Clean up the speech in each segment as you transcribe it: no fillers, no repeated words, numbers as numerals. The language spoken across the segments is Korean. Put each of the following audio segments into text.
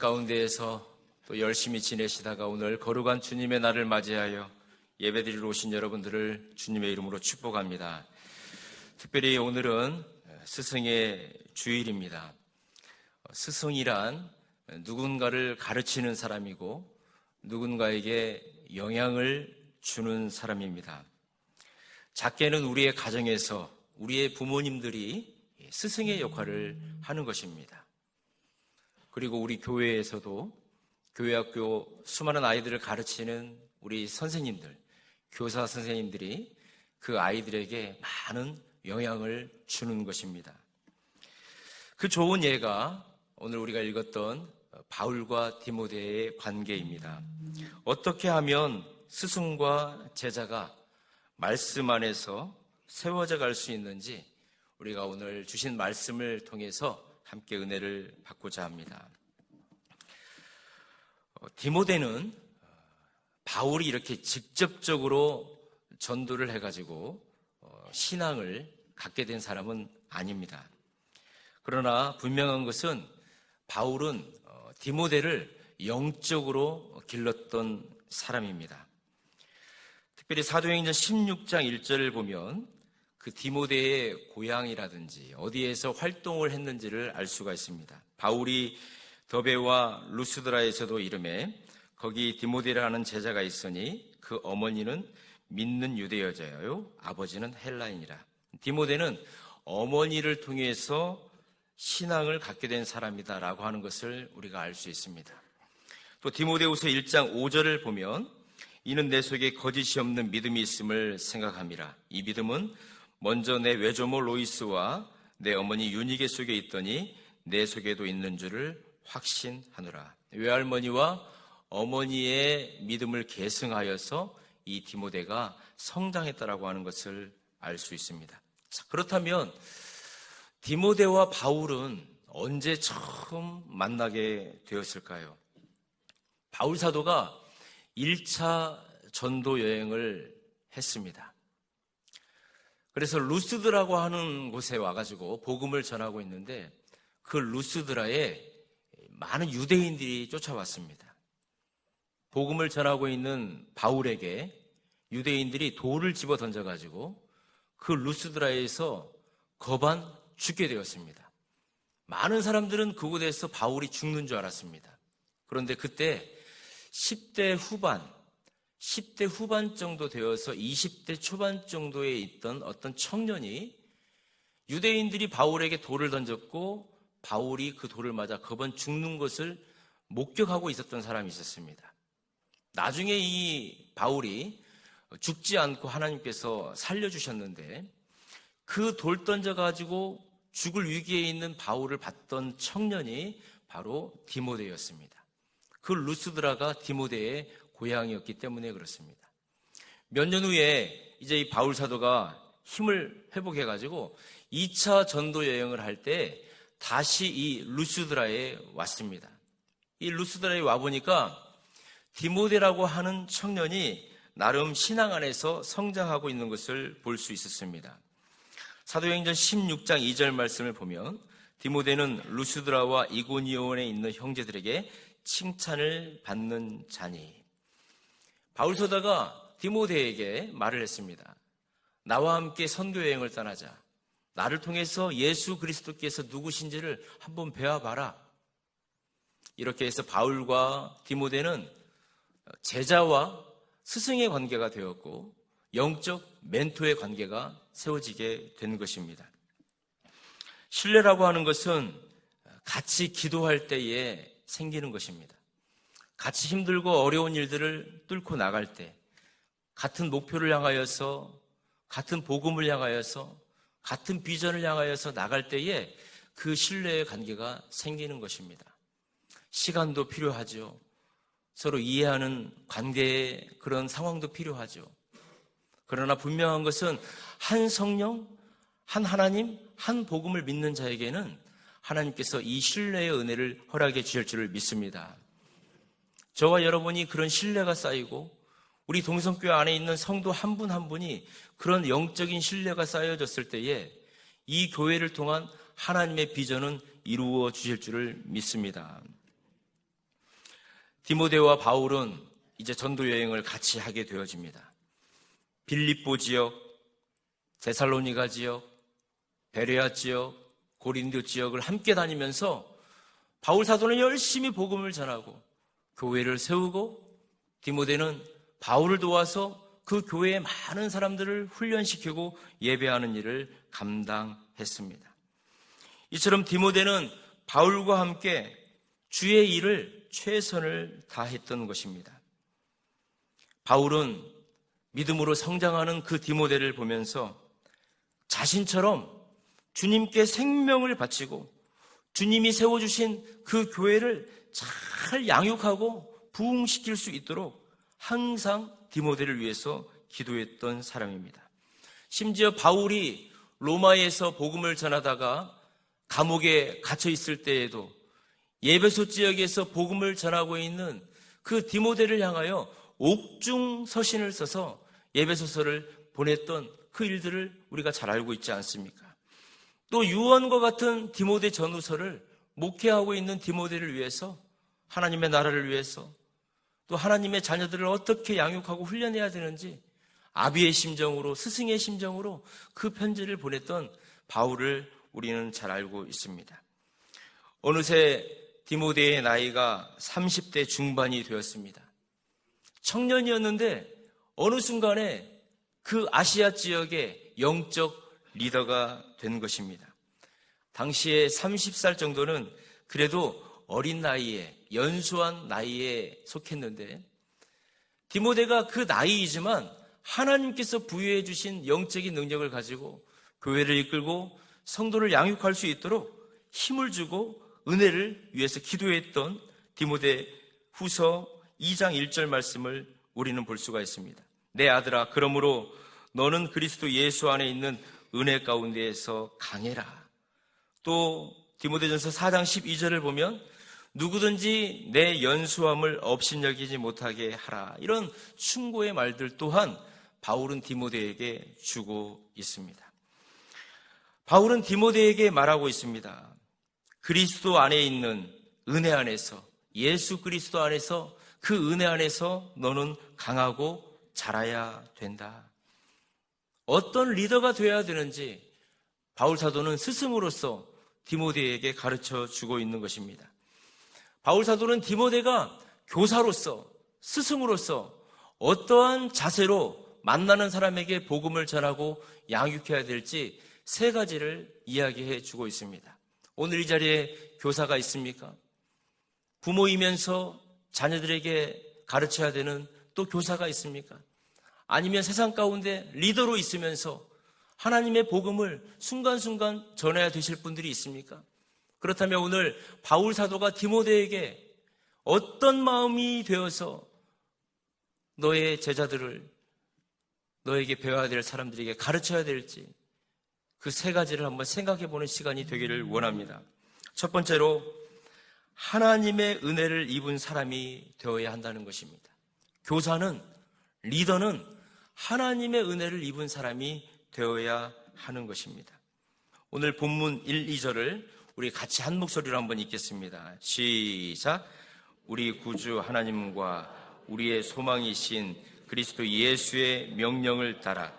가운데에서 또 열심히 지내시다가 오늘 거룩한 주님의 날을 맞이하여 예배드리러 오신 여러분들을 주님의 이름으로 축복합니다. 특별히 오늘은 스승의 주일입니다. 스승이란 누군가를 가르치는 사람이고 누군가에게 영향을 주는 사람입니다. 작게는 우리의 가정에서 우리의 부모님들이 스승의 역할을 하는 것입니다. 그리고 우리 교회에서도 교회 학교 수많은 아이들을 가르치는 우리 선생님들, 교사 선생님들이 그 아이들에게 많은 영향을 주는 것입니다. 그 좋은 예가 오늘 우리가 읽었던 바울과 디모데의 관계입니다. 어떻게 하면 스승과 제자가 말씀 안에서 세워져 갈 수 있는지 우리가 오늘 주신 말씀을 통해서 함께 은혜를 받고자 합니다. 디모데는 바울이 이렇게 직접적으로 전도를 해가지고 신앙을 갖게 된 사람은 아닙니다. 그러나 분명한 것은 바울은 디모데를 영적으로 길렀던 사람입니다. 특별히 사도행전 16장 1절을 보면 그 디모데의 고향이라든지 어디에서 활동을 했는지를 알 수가 있습니다. 바울이 더베와 루스드라에서도 이름에 거기 디모데라는 제자가 있으니 그 어머니는 믿는 유대 여자요 아버지는 헬라인이라. 디모데는 어머니를 통해서 신앙을 갖게 된 사람이다라고 하는 것을 우리가 알 수 있습니다. 또 디모데후서 1장 5절을 보면 이는 내 속에 거짓이 없는 믿음이 있음을 생각함이라. 이 믿음은 먼저 내 외조모 로이스와 내 어머니 유니게 속에 있더니 내 속에도 있는 줄을 확신하노라. 외할머니와 어머니의 믿음을 계승하여서 이 디모데가 성장했다라고 하는 것을 알 수 있습니다. 자, 그렇다면 디모데와 바울은 언제 처음 만나게 되었을까요? 바울 사도가 1차 전도 여행을 했습니다. 그래서 루스드라고 하는 곳에 와가지고 복음을 전하고 있는데 그 루스드라에 많은 유대인들이 쫓아왔습니다. 복음을 전하고 있는 바울에게 유대인들이 돌을 집어 던져가지고 그 루스드라에서 거반 죽게 되었습니다. 많은 사람들은 그곳에서 바울이 죽는 줄 알았습니다. 그런데 그때 10대 후반 정도 되어서 20대 초반 정도에 있던 어떤 청년이 유대인들이 바울에게 돌을 던졌고 바울이 그 돌을 맞아 거반 죽는 것을 목격하고 있었던 사람이 있었습니다. 나중에 이 바울이 죽지 않고 하나님께서 살려주셨는데 그 돌 던져가지고 죽을 위기에 있는 바울을 봤던 청년이 바로 디모데였습니다. 그 루스드라가 디모데의 고향이었기 때문에 그렇습니다. 몇 년 후에 이제 이 바울 사도가 힘을 회복해가지고 2차 전도 여행을 할 때 다시 이 루스드라에 왔습니다. 이 루스드라에 와보니까 디모데라고 하는 청년이 나름 신앙 안에서 성장하고 있는 것을 볼 수 있었습니다. 사도행전 16장 2절 말씀을 보면 디모데는 루스드라와 이고니온에 있는 형제들에게 칭찬을 받는 자니. 바울 사도가 디모데에게 말을 했습니다. 나와 함께 선교 여행을 떠나자. 나를 통해서 예수 그리스도께서 누구신지를 한번 배워봐라. 이렇게 해서 바울과 디모데는 제자와 스승의 관계가 되었고 영적 멘토의 관계가 세워지게 된 것입니다. 신뢰라고 하는 것은 같이 기도할 때에 생기는 것입니다. 같이 힘들고 어려운 일들을 뚫고 나갈 때 같은 목표를 향하여서 같은 복음을 향하여서 같은 비전을 향하여서 나갈 때에 그 신뢰의 관계가 생기는 것입니다. 시간도 필요하죠. 서로 이해하는 관계의 그런 상황도 필요하죠. 그러나 분명한 것은 한 성령, 한 하나님, 한 복음을 믿는 자에게는 하나님께서 이 신뢰의 은혜를 허락해 주실 줄을 믿습니다. 저와 여러분이 그런 신뢰가 쌓이고 우리 동성교회 안에 있는 성도 한 분 한 분이 그런 영적인 신뢰가 쌓여졌을 때에 이 교회를 통한 하나님의 비전은 이루어 주실 줄을 믿습니다. 디모데와 바울은 이제 전도 여행을 같이 하게 되어집니다. 빌립보 지역, 데살로니가 지역, 베레아 지역, 고린도 지역을 함께 다니면서 바울 사도는 열심히 복음을 전하고 교회를 세우고, 디모데는 바울을 도와서 그 교회의 많은 사람들을 훈련시키고 예배하는 일을 감당했습니다. 이처럼 디모데는 바울과 함께 주의 일을 최선을 다했던 것입니다. 바울은 믿음으로 성장하는 그 디모데를 보면서 자신처럼 주님께 생명을 바치고 주님이 세워주신 그 교회를 잘 양육하고 부흥시킬 수 있도록 항상 디모데를 위해서 기도했던 사람입니다. 심지어 바울이 로마에서 복음을 전하다가 감옥에 갇혀 있을 때에도 에베소 지역에서 복음을 전하고 있는 그 디모데를 향하여 옥중 서신을 써서 에베소서를 보냈던 그 일들을 우리가 잘 알고 있지 않습니까? 또 유언과 같은 디모데 전후서를 목회하고 있는 디모데를 위해서, 하나님의 나라를 위해서, 또 하나님의 자녀들을 어떻게 양육하고 훈련해야 되는지 아비의 심정으로, 스승의 심정으로 그 편지를 보냈던 바울을 우리는 잘 알고 있습니다. 어느새 디모데의 나이가 30대 중반이 되었습니다. 청년이었는데 어느 순간에 그 아시아 지역의 영적 리더가 된 것입니다. 당시에 30살 정도는 그래도 어린 나이에, 연수한 나이에 속했는데, 디모데가 그 나이이지만 하나님께서 부여해 주신 영적인 능력을 가지고 교회를 이끌고 성도를 양육할 수 있도록 힘을 주고 은혜를 위해서 기도했던 디모데 후서 2장 1절 말씀을 우리는 볼 수가 있습니다. 내 아들아, 그러므로 너는 그리스도 예수 안에 있는 은혜 가운데에서 강해라. 또 디모데전서 4장 12절을 보면 누구든지 내 연수함을 업신여기지 못하게 하라. 이런 충고의 말들 또한 바울은 디모데에게 주고 있습니다. 바울은 디모데에게 말하고 있습니다. 그리스도 안에 있는 은혜 안에서, 예수 그리스도 안에서, 그 은혜 안에서 너는 강하고 자라야 된다. 어떤 리더가 되어야 되는지 바울 사도는 스승으로서 디모데에게 가르쳐 주고 있는 것입니다. 바울 사도는 디모데가 교사로서, 스승으로서 어떠한 자세로 만나는 사람에게 복음을 전하고 양육해야 될지 3가지를 이야기해 주고 있습니다. 오늘 이 자리에 교사가 있습니까? 부모이면서 자녀들에게 가르쳐야 되는 또 교사가 있습니까? 아니면 세상 가운데 리더로 있으면서 하나님의 복음을 순간순간 전해야 되실 분들이 있습니까? 그렇다면 오늘 바울 사도가 디모데에게 어떤 마음이 되어서 너의 제자들을, 너에게 배워야 될 사람들에게 가르쳐야 될지 그 3가지를 한번 생각해 보는 시간이 되기를 원합니다. 첫 번째로 하나님의 은혜를 입은 사람이 되어야 한다는 것입니다. 교사는, 리더는 하나님의 은혜를 입은 사람이 되어야 하는 것입니다. 오늘 본문 1, 2절을 우리 같이 한 목소리로 한번 읽겠습니다. 시작. 우리 구주 하나님과 우리의 소망이신 그리스도 예수의 명령을 따라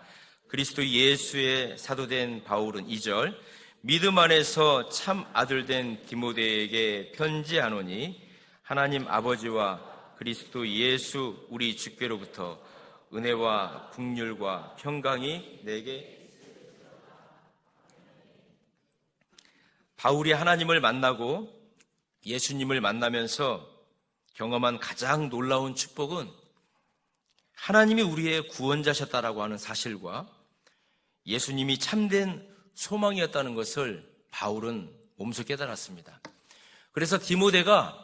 그리스도 예수의 사도된 바울은 2절, 믿음 안에서 참 아들된 디모데에게 편지하노니 하나님 아버지와 그리스도 예수 우리 주께로부터 은혜와 긍휼과 평강이 내게. 바울이 하나님을 만나고 예수님을 만나면서 경험한 가장 놀라운 축복은 하나님이 우리의 구원자셨다라고 하는 사실과 예수님이 참된 소망이었다는 것을 바울은 몸소 깨달았습니다. 그래서 디모데가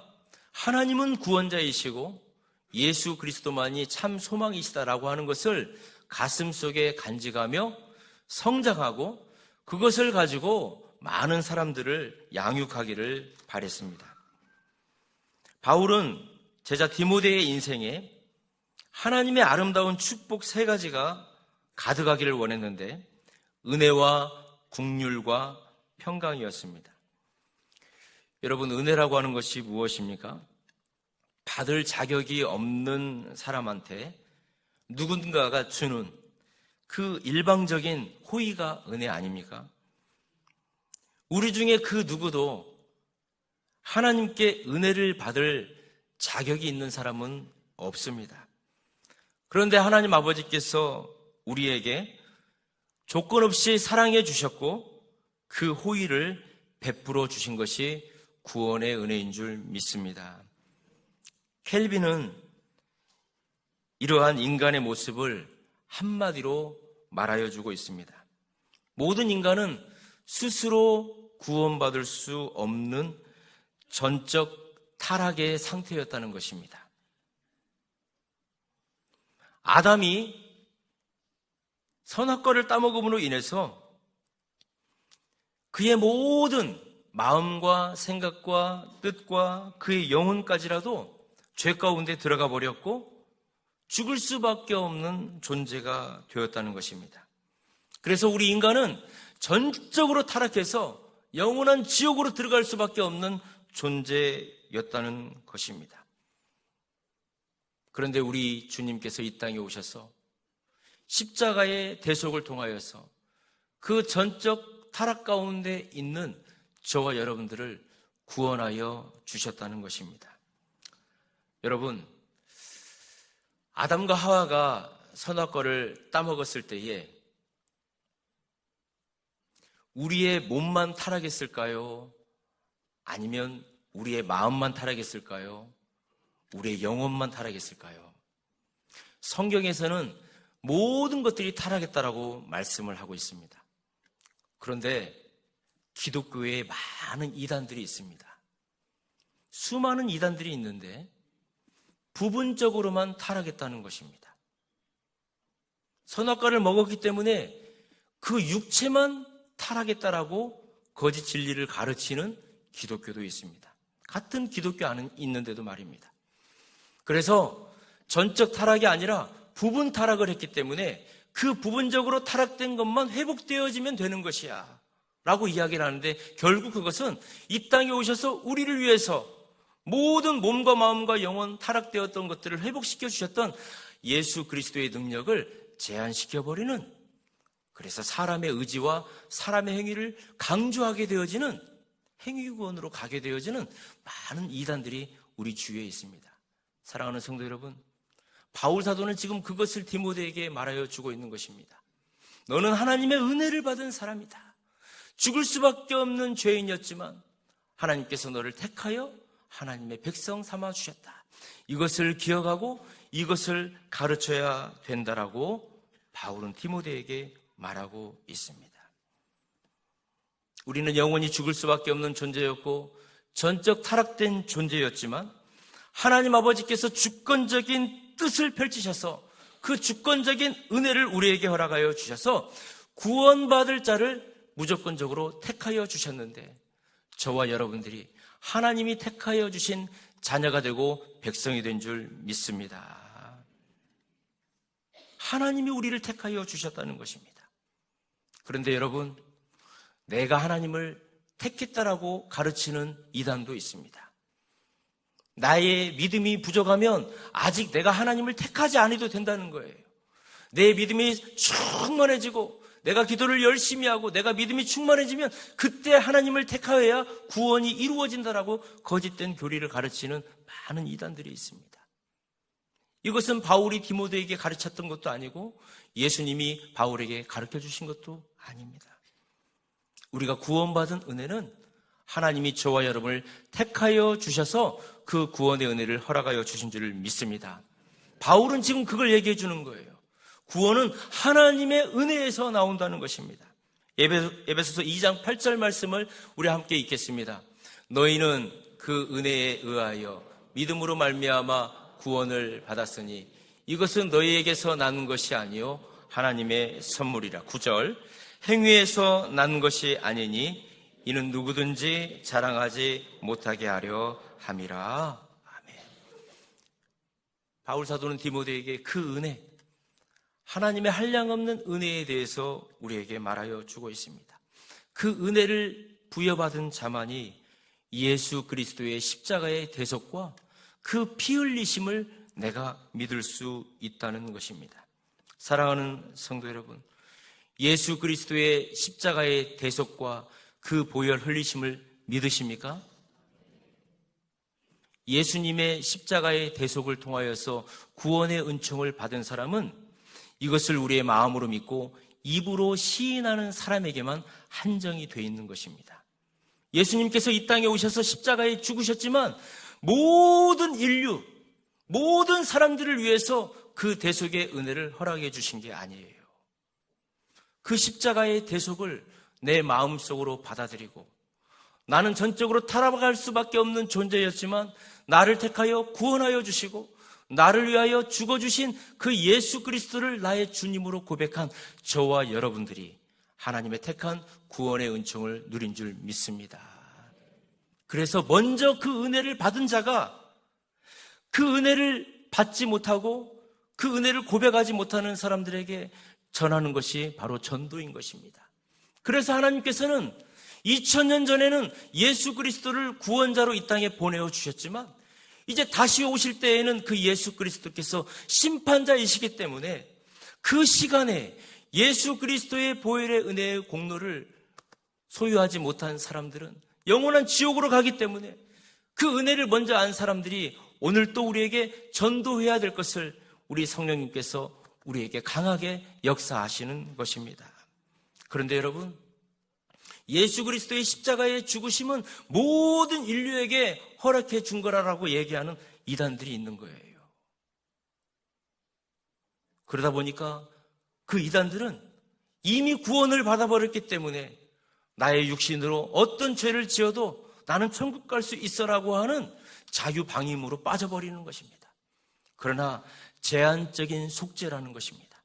하나님은 구원자이시고 예수 그리스도만이 참 소망이시다라고 하는 것을 가슴속에 간직하며 성장하고 그것을 가지고 많은 사람들을 양육하기를 바랬습니다. 바울은 제자 디모데의 인생에 하나님의 아름다운 축복 3가지가 가득하기를 원했는데 은혜와 긍휼과 평강이었습니다. 여러분, 은혜라고 하는 것이 무엇입니까? 받을 자격이 없는 사람한테 누군가가 주는 그 일방적인 호의가 은혜 아닙니까? 우리 중에 그 누구도 하나님께 은혜를 받을 자격이 있는 사람은 없습니다. 그런데 하나님 아버지께서 우리에게 조건 없이 사랑해 주셨고 그 호의를 베풀어 주신 것이 구원의 은혜인 줄 믿습니다. 켈빈은 이러한 인간의 모습을 한마디로 말하여 주고 있습니다. 모든 인간은 스스로 구원받을 수 없는 전적 타락의 상태였다는 것입니다. 아담이 선악과를 따먹음으로 인해서 그의 모든 마음과 생각과 뜻과 그의 영혼까지라도 죄 가운데 들어가 버렸고 죽을 수밖에 없는 존재가 되었다는 것입니다. 그래서 우리 인간은 전적으로 타락해서 영원한 지옥으로 들어갈 수밖에 없는 존재였다는 것입니다. 그런데 우리 주님께서 이 땅에 오셔서 십자가의 대속을 통하여서 그 전적 타락 가운데 있는 저와 여러분들을 구원하여 주셨다는 것입니다. 여러분, 아담과 하와가 선악과를 따먹었을 때에 우리의 몸만 타락했을까요? 아니면 우리의 마음만 타락했을까요? 우리의 영혼만 타락했을까요? 성경에서는 모든 것들이 타락했다라고 말씀을 하고 있습니다. 그런데 기독교에 많은 이단들이 있습니다. 수많은 이단들이 있는데 부분적으로만 타락했다는 것입니다. 선악과를 먹었기 때문에 그 육체만 타락했다라고 거짓 진리를 가르치는 기독교도 있습니다. 같은 기독교 안에 있는데도 말입니다. 그래서 전적 타락이 아니라 부분 타락을 했기 때문에 그 부분적으로 타락된 것만 회복되어지면 되는 것이야 라고 이야기를 하는데, 결국 그것은 이 땅에 오셔서 우리를 위해서 모든 몸과 마음과 영혼 타락되었던 것들을 회복시켜 주셨던 예수 그리스도의 능력을 제한시켜버리는, 그래서 사람의 의지와 사람의 행위를 강조하게 되어지는 행위구원으로 가게 되어지는 많은 이단들이 우리 주위에 있습니다. 사랑하는 성도 여러분, 바울 사도는 지금 그것을 디모데에게 말하여 주고 있는 것입니다. 너는 하나님의 은혜를 받은 사람이다. 죽을 수밖에 없는 죄인이었지만 하나님께서 너를 택하여 하나님의 백성 삼아 주셨다. 이것을 기억하고 이것을 가르쳐야 된다라고 바울은 디모데에게 말하고 있습니다. 우리는 영원히 죽을 수밖에 없는 존재였고 전적 타락된 존재였지만 하나님 아버지께서 주권적인 뜻을 펼치셔서 그 주권적인 은혜를 우리에게 허락하여 주셔서 구원받을 자를 무조건적으로 택하여 주셨는데, 저와 여러분들이 하나님이 택하여 주신 자녀가 되고 백성이 된 줄 믿습니다. 하나님이 우리를 택하여 주셨다는 것입니다. 그런데 여러분, 내가 하나님을 택했다라고 가르치는 이단도 있습니다. 나의 믿음이 부족하면 아직 내가 하나님을 택하지 않아도 된다는 거예요. 내 믿음이 충만해지고 내가 기도를 열심히 하고 내가 믿음이 충만해지면 그때 하나님을 택하여야 구원이 이루어진다라고 거짓된 교리를 가르치는 많은 이단들이 있습니다. 이것은 바울이 디모데에게 가르쳤던 것도 아니고 예수님이 바울에게 가르쳐 주신 것도 아닙니다. 우리가 구원받은 은혜는 하나님이 저와 여러분을 택하여 주셔서 그 구원의 은혜를 허락하여 주신 줄 믿습니다. 바울은 지금 그걸 얘기해 주는 거예요. 구원은 하나님의 은혜에서 나온다는 것입니다. 에베소서 2장 8절 말씀을 우리 함께 읽겠습니다. 너희는 그 은혜에 의하여 믿음으로 말미암아 구원을 받았으니 이것은 너희에게서 나는 것이 아니요 하나님의 선물이라. 9절 행위에서 난 것이 아니니 이는 누구든지 자랑하지 못하게 하려 함이라. 아멘. 바울 사도는 디모데에게 그 은혜, 하나님의 한량없는 은혜에 대해서 우리에게 말하여 주고 있습니다. 그 은혜를 부여받은 자만이 예수 그리스도의 십자가의 대속과 그 피 흘리심을 내가 믿을 수 있다는 것입니다. 사랑하는 성도 여러분, 예수 그리스도의 십자가의 대속과 그 보혈 흘리심을 믿으십니까? 예수님의 십자가의 대속을 통하여서 구원의 은총을 받은 사람은 이것을 우리의 마음으로 믿고 입으로 시인하는 사람에게만 한정이 되어 있는 것입니다. 예수님께서 이 땅에 오셔서 십자가에 죽으셨지만 모든 인류, 모든 사람들을 위해서 그 대속의 은혜를 허락해 주신 게 아니에요. 그 십자가의 대속을 내 마음속으로 받아들이고 나는 전적으로 타락할 수밖에 없는 존재였지만 나를 택하여 구원하여 주시고 나를 위하여 죽어주신 그 예수 그리스도를 나의 주님으로 고백한 저와 여러분들이 하나님의 택한 구원의 은총을 누린 줄 믿습니다. 그래서 먼저 그 은혜를 받은 자가 그 은혜를 받지 못하고 그 은혜를 고백하지 못하는 사람들에게 전하는 것이 바로 전도인 것입니다. 그래서 하나님께서는 2000년 전에는 예수 그리스도를 구원자로 이 땅에 보내어 주셨지만 이제 다시 오실 때에는 그 예수 그리스도께서 심판자이시기 때문에 그 시간에 예수 그리스도의 보혈의 은혜의 공로를 소유하지 못한 사람들은 영원한 지옥으로 가기 때문에 그 은혜를 먼저 안 사람들이 오늘 또 우리에게 전도해야 될 것을 우리 성령님께서 우리에게 강하게 역사하시는 것입니다. 그런데 여러분, 예수 그리스도의 십자가의 죽으심은 모든 인류에게 허락해 준 거라고 얘기하는 이단들이 있는 거예요. 그러다 보니까 그 이단들은 이미 구원을 받아버렸기 때문에 나의 육신으로 어떤 죄를 지어도 나는 천국 갈 수 있어라고 하는 자유방임으로 빠져버리는 것입니다. 그러나 제한적인 속죄라는 것입니다.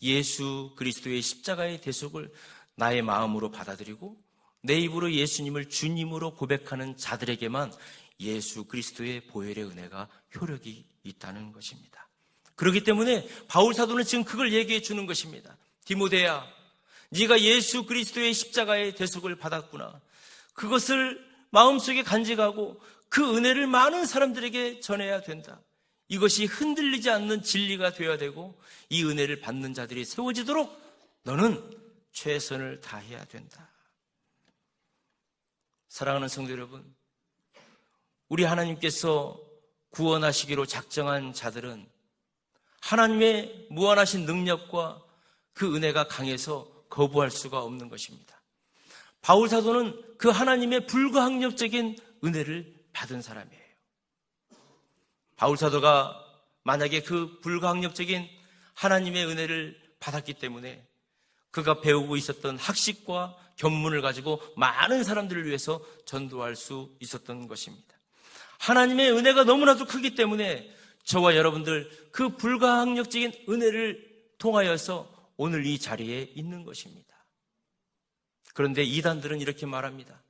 예수 그리스도의 십자가의 대속을 나의 마음으로 받아들이고 내 입으로 예수님을 주님으로 고백하는 자들에게만 예수 그리스도의 보혈의 은혜가 효력이 있다는 것입니다. 그렇기 때문에 바울 사도는 지금 그걸 얘기해 주는 것입니다. 디모데야, 네가 예수 그리스도의 십자가의 대속을 받았구나. 그것을 마음속에 간직하고 그 은혜를 많은 사람들에게 전해야 된다. 이것이 흔들리지 않는 진리가 되어야 되고 이 은혜를 받는 자들이 세워지도록 너는 최선을 다해야 된다. 사랑하는 성도 여러분, 우리 하나님께서 구원하시기로 작정한 자들은 하나님의 무한하신 능력과 그 은혜가 강해서 거부할 수가 없는 것입니다. 바울 사도는 그 하나님의 불가항력적인 은혜를 받은 사람이에요. 바울 사도가 만약에 그 불가항력적인 하나님의 은혜를 받았기 때문에 그가 배우고 있었던 학식과 견문을 가지고 많은 사람들을 위해서 전도할 수 있었던 것입니다. 하나님의 은혜가 너무나도 크기 때문에 저와 여러분들 그 불가항력적인 은혜를 통하여서 오늘 이 자리에 있는 것입니다. 그런데 이단들은 이렇게 말합니다.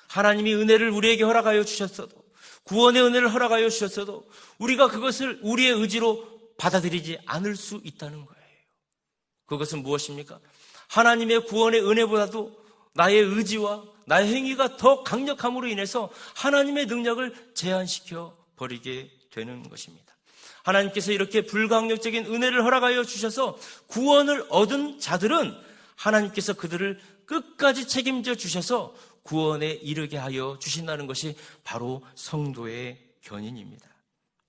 하나님이 은혜를 우리에게 허락하여 주셨어도, 구원의 은혜를 허락하여 주셨어도 우리가 그것을 우리의 의지로 받아들이지 않을 수 있다는 거예요. 그것은 무엇입니까? 하나님의 구원의 은혜보다도 나의 의지와 나의 행위가 더 강력함으로 인해서 하나님의 능력을 제한시켜 버리게 되는 것입니다. 하나님께서 이렇게 불가항력적인 은혜를 허락하여 주셔서 구원을 얻은 자들은 하나님께서 그들을 끝까지 책임져 주셔서 구원에 이르게 하여 주신다는 것이 바로 성도의 견인입니다.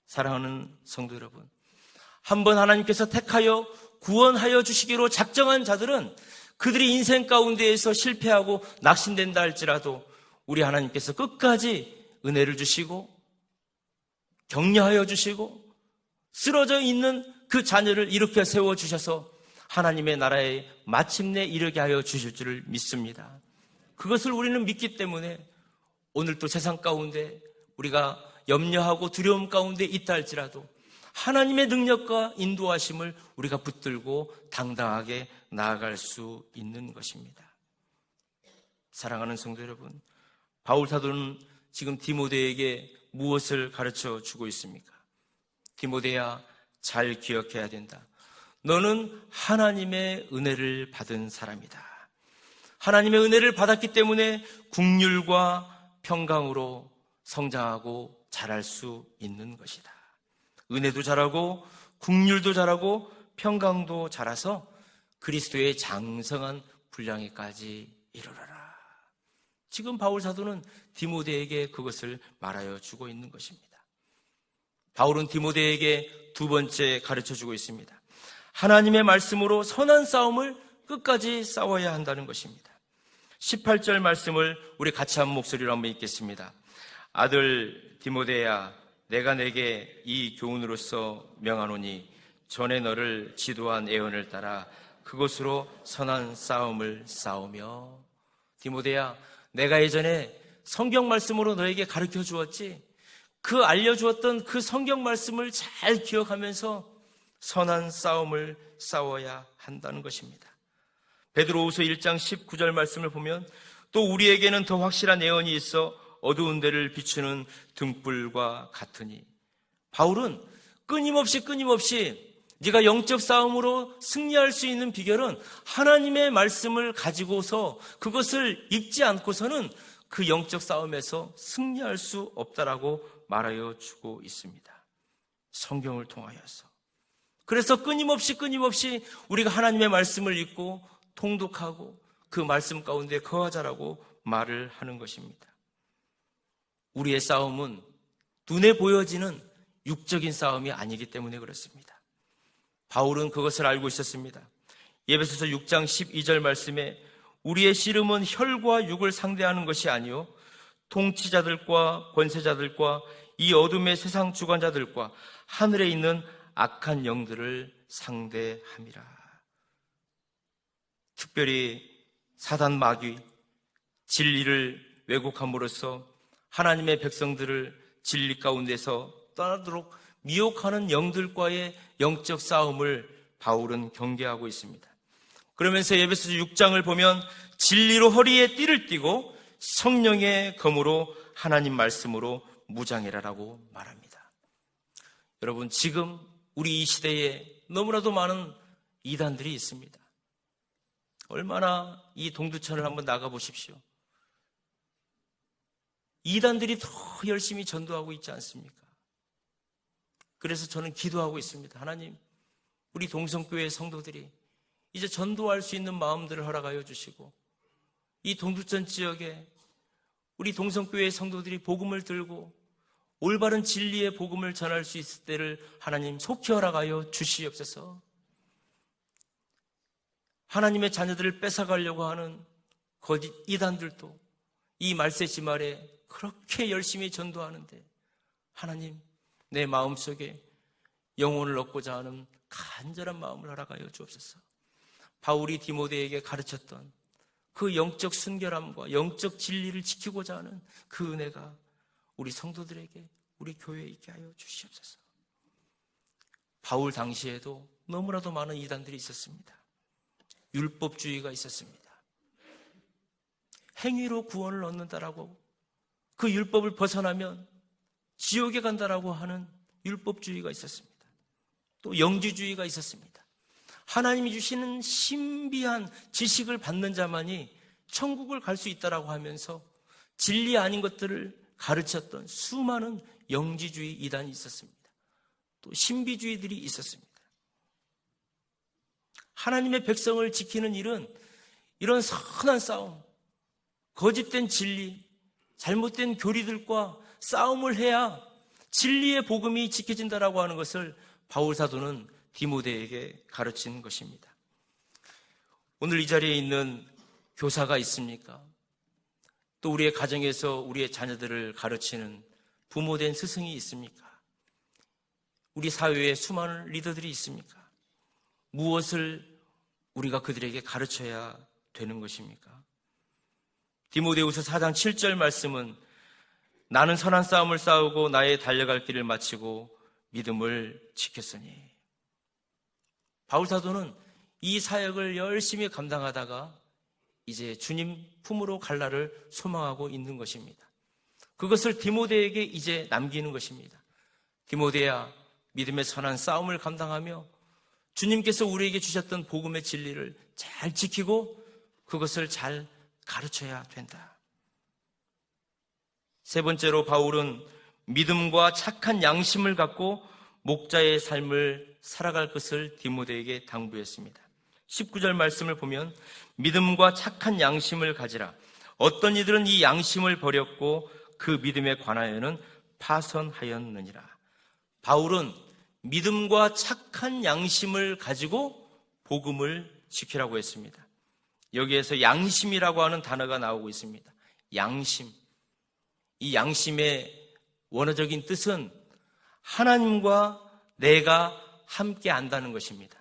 사랑하는 성도 여러분, 한번 하나님께서 택하여 구원하여 주시기로 작정한 자들은 그들이 인생 가운데에서 실패하고 낙심된다 할지라도 우리 하나님께서 끝까지 은혜를 주시고 격려하여 주시고 쓰러져 있는 그 자녀를 일으켜 세워주셔서 하나님의 나라에 마침내 이르게 하여 주실 줄을 믿습니다. 그것을 우리는 믿기 때문에 오늘 또 세상 가운데 우리가 염려하고 두려움 가운데 있다 할지라도 하나님의 능력과 인도하심을 우리가 붙들고 당당하게 나아갈 수 있는 것입니다. 사랑하는 성도 여러분, 바울 사도는 지금 디모데에게 무엇을 가르쳐 주고 있습니까? 디모데야, 잘 기억해야 된다. 너는 하나님의 은혜를 받은 사람이다. 하나님의 은혜를 받았기 때문에 긍휼과 평강으로 성장하고 자랄 수 있는 것이다. 은혜도 자라고 긍휼도 자라고 평강도 자라서 그리스도의 장성한 분량에까지 이르러라. 지금 바울 사도는 디모데에게 그것을 말하여 주고 있는 것입니다. 바울은 디모데에게 두 번째 가르쳐 주고 있습니다. 하나님의 말씀으로 선한 싸움을 끝까지 싸워야 한다는 것입니다. 18절 말씀을 우리 같이 한 목소리로 한번 읽겠습니다. 아들 디모데야, 내가 내게 이 교훈으로서 명하노니 전에 너를 지도한 애언을 따라 그것으로 선한 싸움을 싸우며. 디모데야, 내가 예전에 성경 말씀으로 너에게 가르쳐 주었지. 그 알려주었던 그 성경 말씀을 잘 기억하면서 선한 싸움을 싸워야 한다는 것입니다. 베드로후서 1장 19절 말씀을 보면 또 우리에게는 더 확실한 예언이 있어 어두운 데를 비추는 등불과 같으니. 바울은 끊임없이 네가 영적 싸움으로 승리할 수 있는 비결은 하나님의 말씀을 가지고서 그것을 읽지 않고서는 그 영적 싸움에서 승리할 수 없다라고 말하여 주고 있습니다. 성경을 통하여서. 그래서 끊임없이 우리가 하나님의 말씀을 읽고 통독하고 그 말씀 가운데 거하자라고 말을 하는 것입니다. 우리의 싸움은 눈에 보여지는 육적인 싸움이 아니기 때문에 그렇습니다. 바울은 그것을 알고 있었습니다. 에베소서 6장 12절 말씀에 우리의 씨름은 혈과 육을 상대하는 것이 아니요 통치자들과 권세자들과 이 어둠의 세상 주관자들과 하늘에 있는 악한 영들을 상대함이라. 특별히 사단 마귀 진리를 왜곡함으로써 하나님의 백성들을 진리 가운데서 떠나도록 미혹하는 영들과의 영적 싸움을 바울은 경계하고 있습니다. 그러면서 에베소서 6장을 보면 진리로 허리에 띠를 띠고 성령의 검으로 하나님 말씀으로 무장해라라고 말합니다. 여러분, 지금 우리 이 시대에 너무나도 많은 이단들이 있습니다. 얼마나 이 동두천을 한번 나가보십시오. 이단들이 더 열심히 전도하고 있지 않습니까? 그래서 저는 기도하고 있습니다. 하나님, 우리 동성교회 성도들이 이제 전도할 수 있는 마음들을 허락하여 주시고 이 동두천 지역에 우리 동성교회 성도들이 복음을 들고 올바른 진리의 복음을 전할 수 있을 때를 하나님 속히 허락하여 주시옵소서. 하나님의 자녀들을 뺏어가려고 하는 거짓 이단들도 이 말세지 말에 그렇게 열심히 전도하는데 하나님, 내 마음속에 영혼을 얻고자 하는 간절한 마음을 허락하여 주옵소서. 바울이 디모데에게 가르쳤던 그 영적 순결함과 영적 진리를 지키고자 하는 그 은혜가 우리 성도들에게, 우리 교회에 있게 하여 주시옵소서. 바울 당시에도 너무나도 많은 이단들이 있었습니다. 율법주의가 있었습니다. 행위로 구원을 얻는다라고, 그 율법을 벗어나면 지옥에 간다라고 하는 율법주의가 있었습니다. 또 영지주의가 있었습니다. 하나님이 주시는 신비한 지식을 받는 자만이 천국을 갈 수 있다라고 하면서 진리 아닌 것들을 가르쳤던 수많은 영지주의 이단이 있었습니다. 또 신비주의들이 있었습니다. 하나님의 백성을 지키는 일은 이런 선한 싸움, 거짓된 진리, 잘못된 교리들과 싸움을 해야 진리의 복음이 지켜진다라고 하는 것을 바울 사도는 디모데에게 가르치는 것입니다. 오늘 이 자리에 있는 교사가 있습니까? 또 우리의 가정에서 우리의 자녀들을 가르치는 부모된 스승이 있습니까? 우리 사회에 수많은 리더들이 있습니까? 무엇을 우리가 그들에게 가르쳐야 되는 것입니까? 디모데후서 4장 7절 말씀은 나는 선한 싸움을 싸우고 나의 달려갈 길을 마치고 믿음을 지켰으니. 바울 사도는 이 사역을 열심히 감당하다가 이제 주님 품으로 갈 날을 소망하고 있는 것입니다. 그것을 디모데에게 이제 남기는 것입니다. 디모데야, 믿음의 선한 싸움을 감당하며 주님께서 우리에게 주셨던 복음의 진리를 잘 지키고 그것을 잘 가르쳐야 된다. 세 번째로 바울은 믿음과 착한 양심을 갖고 목자의 삶을 살아갈 것을 디모데에게 당부했습니다. 19절 말씀을 보면 믿음과 착한 양심을 가지라. 어떤 이들은 이 양심을 버렸고 그 믿음에 관하여는 파선하였느니라. 바울은 믿음과 착한 양심을 가지고 복음을 지키라고 했습니다. 여기에서 양심이라고 하는 단어가 나오고 있습니다. 양심. 이 양심의 원어적인 뜻은 하나님과 내가 함께 안다는 것입니다.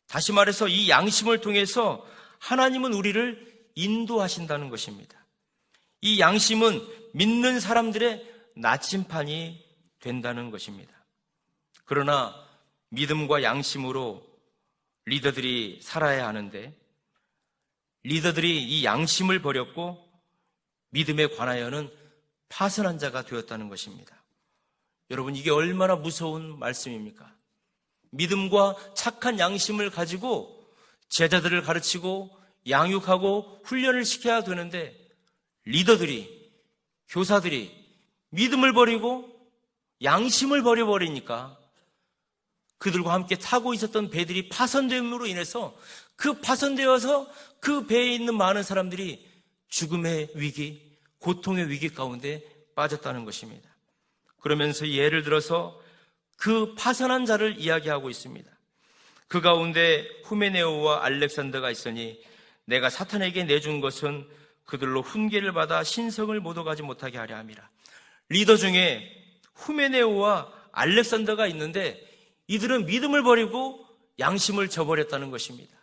다시 말해서 이 양심을 통해서 하나님은 우리를 인도하신다는 것입니다. 이 양심은 믿는 사람들의 나침판이 된다는 것입니다. 그러나 믿음과 양심으로 리더들이 살아야 하는데 리더들이 이 양심을 버렸고 믿음에 관하여는 파선한 자가 되었다는 것입니다. 여러분, 이게 얼마나 무서운 말씀입니까? 믿음과 착한 양심을 가지고 제자들을 가르치고 양육하고 훈련을 시켜야 되는데 리더들이, 교사들이 믿음을 버리고 양심을 버려버리니까 그들과 함께 타고 있었던 배들이 파선됨으로 인해서 그 파선되어서 그 배에 있는 많은 사람들이 죽음의 위기, 고통의 위기 가운데 빠졌다는 것입니다. 그러면서 예를 들어서 그 파선한 자를 이야기하고 있습니다. 그 가운데 후메네오와 알렉산더가 있으니 내가 사탄에게 내준 것은 그들로 훈계를 받아 신성을 못 얻어가지 못하게 하려 함이라. 리더 중에 후메네오와 알렉산더가 있는데 이들은 믿음을 버리고 양심을 저버렸다는 것입니다.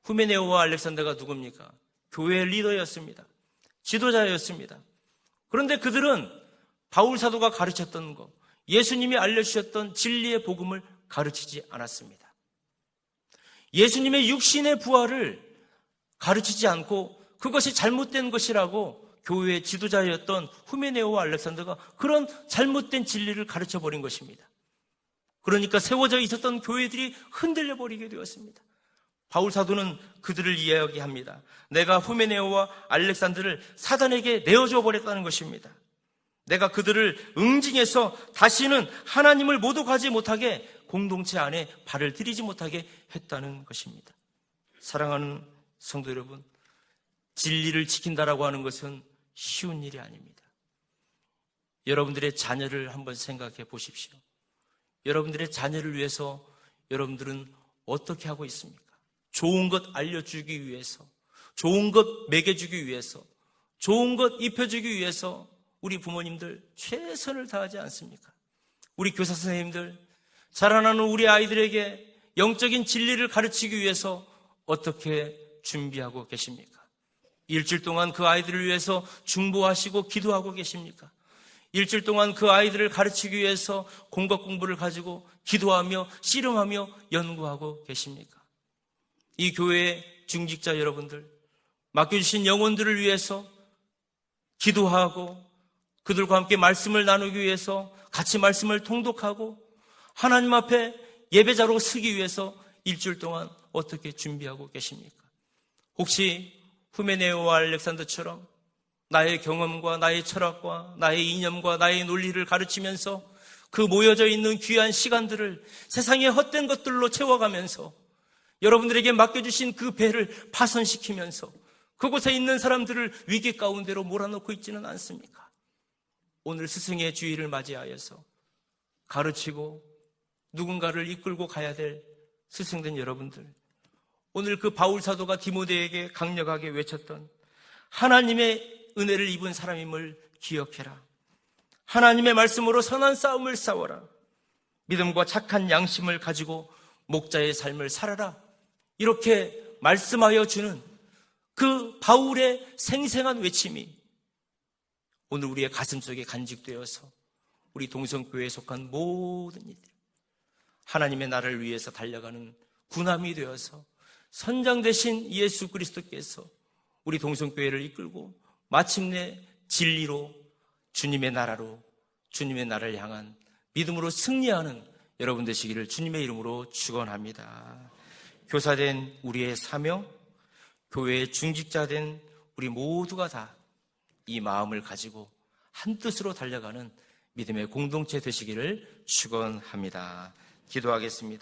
후메네오와 알렉산더가 누굽니까? 교회의 리더였습니다. 지도자였습니다. 그런데 그들은 바울 사도가 가르쳤던 것, 예수님이 알려주셨던 진리의 복음을 가르치지 않았습니다. 예수님의 육신의 부활을 가르치지 않고 그것이 잘못된 것이라고 교회의 지도자였던 후메네오와 알렉산더가 그런 잘못된 진리를 가르쳐버린 것입니다. 그러니까 세워져 있었던 교회들이 흔들려 버리게 되었습니다. 바울 사도는 그들을 이야기합니다. 내가 후메네오와 알렉산더를 사단에게 내어줘 버렸다는 것입니다. 내가 그들을 응징해서 다시는 하나님을 모독하지 못하게 공동체 안에 발을 들이지 못하게 했다는 것입니다. 사랑하는 성도 여러분, 진리를 지킨다라고 하는 것은 쉬운 일이 아닙니다. 여러분들의 자녀를 한번 생각해 보십시오. 여러분들의 자녀를 위해서 여러분들은 어떻게 하고 있습니까? 좋은 것 알려주기 위해서, 좋은 것 먹여주기 위해서, 좋은 것 입혀주기 위해서 우리 부모님들 최선을 다하지 않습니까? 우리 교사 선생님들, 자라나는 우리 아이들에게 영적인 진리를 가르치기 위해서 어떻게 준비하고 계십니까? 일주일 동안 그 아이들을 위해서 중보하시고 기도하고 계십니까? 일주일 동안 그 아이들을 가르치기 위해서 공과 공부를 가지고 기도하며 씨름하며 연구하고 계십니까? 이 교회의 중직자 여러분들, 맡겨주신 영혼들을 위해서 기도하고 그들과 함께 말씀을 나누기 위해서 같이 말씀을 통독하고 하나님 앞에 예배자로 서기 위해서 일주일 동안 어떻게 준비하고 계십니까? 혹시 후메네오와 알렉산더처럼 나의 경험과 나의 철학과 나의 이념과 나의 논리를 가르치면서 그 모여져 있는 귀한 시간들을 세상의 헛된 것들로 채워가면서 여러분들에게 맡겨주신 그 배를 파손시키면서 그곳에 있는 사람들을 위기 가운데로 몰아넣고 있지는 않습니까? 오늘 스승의 주일을 맞이하여서 가르치고 누군가를 이끌고 가야 될 스승된 여러분들, 오늘 그 바울 사도가 디모데에게 강력하게 외쳤던 하나님의 은혜를 입은 사람임을 기억해라. 하나님의 말씀으로 선한 싸움을 싸워라. 믿음과 착한 양심을 가지고 목자의 삶을 살아라. 이렇게 말씀하여 주는 그 바울의 생생한 외침이 오늘 우리의 가슴속에 간직되어서 우리 동성교회에 속한 모든 이들, 하나님의 나라를 위해서 달려가는 군함이 되어서 선장 되신 예수 그리스도께서 우리 동성교회를 이끌고 마침내 진리로 주님의 나라로, 주님의 나라를 향한 믿음으로 승리하는 여러분 되시기를 주님의 이름으로 축원합니다. 교사된 우리의 사명, 교회의 중직자된 우리 모두가 다 이 마음을 가지고 한 뜻으로 달려가는 믿음의 공동체 되시기를 축원합니다. 기도하겠습니다.